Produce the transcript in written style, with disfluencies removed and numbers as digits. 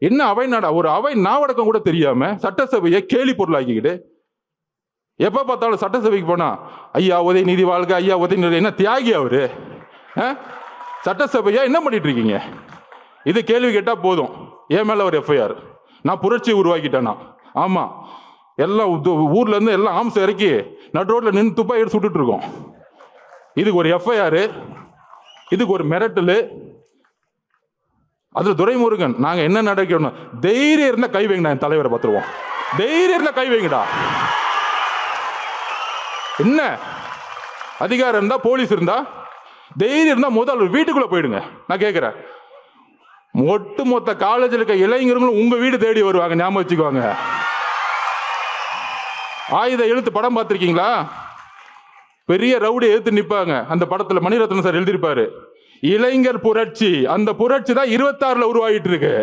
என்ன அவை நாடா? ஒரு அவை நாவடக்கம் கூட தெரியாம சட்டசபையை கேலி பொருளாக்கிக்கிட்டு எப்ப பார்த்தாலும் சட்டசபைக்கு போனா ஐயா உதயநிதி வாழ்க, ஐயா உதயநிதி. என்ன தியாகி அவரு? சட்டசபையா என்ன பண்ணிட்டு இருக்கீங்க? இது கேள்வி கேட்டா போதும், என் மேல ஒரு எஃப்ஐஆர். நான் புரட்சி உருவாக்கிட்டேனா? ஆமா, எல்லாம் ஊர்ல இருந்து எல்லாம் ஆம்ஸ் இறக்கி நடு ரோட்ல நின்று துப்பாக்கி எடுத்து சுட்டுட்டு இருக்கோம். இதுக்கு ஒரு எஃப்ஐஆர், இதுக்கு ஒரு மிரட்டல். அதுல துரைமுருகன் நாங்க என்ன நடக்கணும்? தைரியம் இருந்தா கை வைங்கடா, என் தலைவரை பார்த்துருவோம். தைரியம் இருந்தா கை வைங்கடா. என்ன அதிகாரம் இருந்தா, போலீஸ் இருந்தா, தைரியம் இருந்தா முதல் வீட்டுக்குள்ள போயிடுங்க. நான் கேட்கிறேன், ஒட்டுமொத்த காலேஜில் இருக்க இளைஞர்களும் உங்க வீடு தேடி வருவாங்க, ஞாபகம் வச்சுக்குவாங்க. ஆயுத எழுத்து படம் பார்த்திருக்கீங்களா? பெரிய ரவுடி எழுத்து நிற்பாங்க. அந்த படத்துல மணிரத்னம் சார் எழுதியிருப்பாரு, இளைஞர் புரட்சி. அந்த புரட்சி தான் 26ல உருவாகிட்டு இருக்கு.